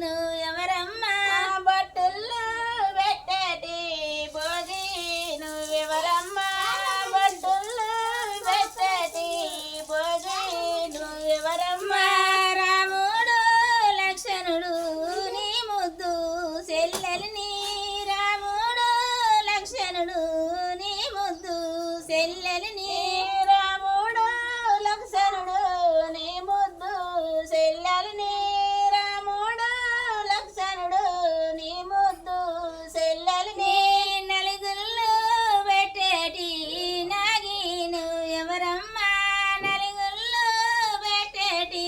నువ్వెవరమ్మా బొట్టులు పెట్టేటి భోగి నువ్వెవరమ్మా బొట్టులు పెట్టేటి భోగి నువ్వెవరమ్మా రాముడు లక్ష్మణుడు నీ ముద్దు చెల్లెలిని రాముడు లక్ష్మణుడు నీ ముద్దు చెల్లెలిని రాముడు లక్ష్మణుడు నీ ముద్దు చెల్లెలిని రాముడు లక్ష్మణుడు నీ ముద్దు చెల్లెలిని నలుగుళ్ళు పెట్టేటి నాగి నువ్వెవరమ్మా నలుగుళ్ళు పెట్టేటి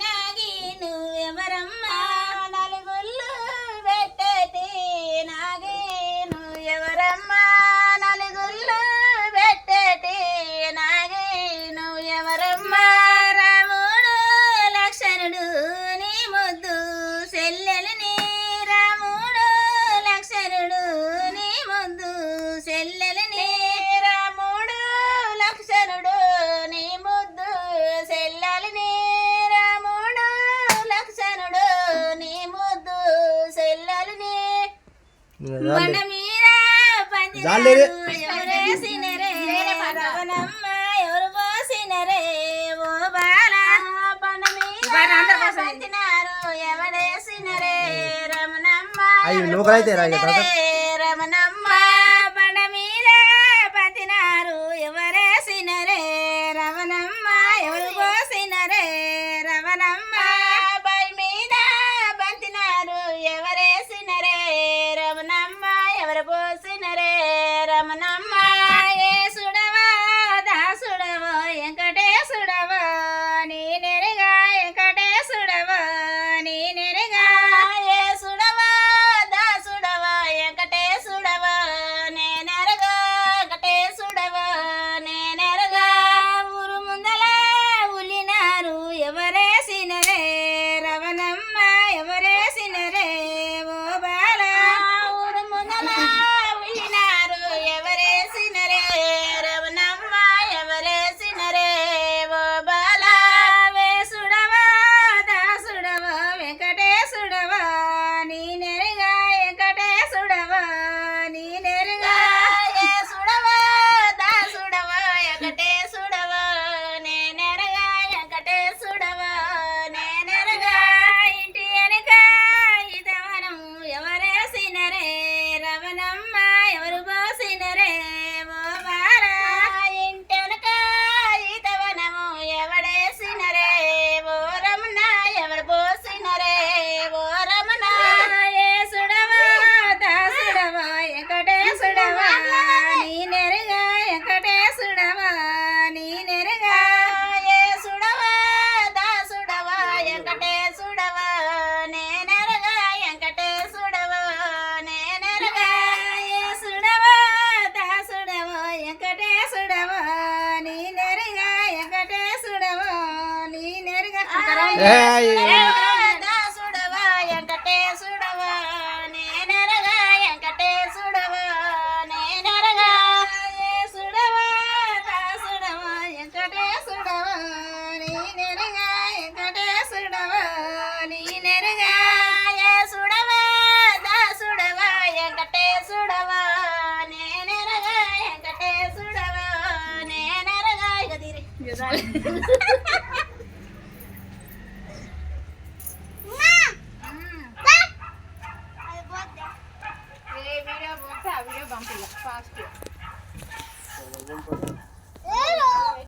నాగి నువ్వెవరమ్మా నలుగుళ్ళు పెట్టేటి నాగి నువ్వెవరమ్మా నలుగుళ్ళు పెట్టేటి నాగి నువ్వెవరమ్మా రాముడు లక్ష్మణుడు నీ ముద్దు చెల్లెలిని రాముడు లక్ష్మణుడు నీ ముద్దు చెల్లెలిని రాముడు లక్ష్మణుడు నీ ముద్దు చెల్లెలిని రాముడు లక్ష్మణుడు నీ ముద్దు చెల్లెలిని బండ మీద పందిరాలు ఎవరేసినరే రవణమ్మ ఎవరు పోసినరే ఓ బాల బండ మీద పందినారు ఎవరేసినరే రమణమ్మ రమణమ్మ బండ మీద పందినారు ఎవరేసినరే రమణమ్మ ఎవరు పోసినరే రమణమ్మ బై మీద బంతినారు ఎవరేసినరే రమణమ్మ ఎవరు పోసినరే రమణమ్మ ఏసుడవా దాసుడవో వెంకటేశుడవో నీ నెరగా వెంకటేశుడవో నీ నెరగా ఏసుడవా దాసుడవో వెంకటేశుడవో నే నెరగా వెంకటేశుడవో నే నెరగా ఊరు ముందల ఉలినారు ఎవరేసినరే రవణమ్మ ఎవరేసినరే ఓ బాల ఊరు ముందల ఉలినారు ఎవరేసినరే రవణమ్మ ఎవరేసినరే ఓ బాల వేసుడవా దాసుడవో వెంకటేశుడవో నీ నెరగా వెంకటేశుడవో నీ నెరగా ఏసుడవా దాసుడవో వెంకటేశుడవో నే నెరగా వెంకటేశుడవో నే నెరగా ఇంటి వెనక ఇదవనం ఎవరేసినరే రవణమ్మ ఎవరు పోసినరే ఓ బాల ఇంటి వెనక ఇదవనము ఎవడేసినరే ఓ రమణ ఎవరు పోసినరే ఓ రమణ ఏసుడవా దాసుడవో వెంకటేశుడవో నీ నెరగా వెంకటేశుడవో నీ నెరగా ఏసుడవా దాసుడవో వెంకటేశుడవో నే నెరగా వెంకటేశుడవో నే నెరగా ఏసుడవా దాసుడవో వెంకటేశుడవో నీ నెరగా వెంకటేశుడవో నీ నెరగా దాసుడవో వెంకటేశుడవో నే నెరగా వెంకటేశుడవో నే నెరగా ఏసుడవా దాసుడవో వెంకటేశుడవో నీ నెరగా వెంకటేశుడవో నీ నెరగా ఏసుడవా దాసుడవో వెంకటేశుడవో నే నెరగా వెంకటేశుడవో నే నెరగా ఇక తీరి వీడియో పంపిల్ల ఫాస్ట్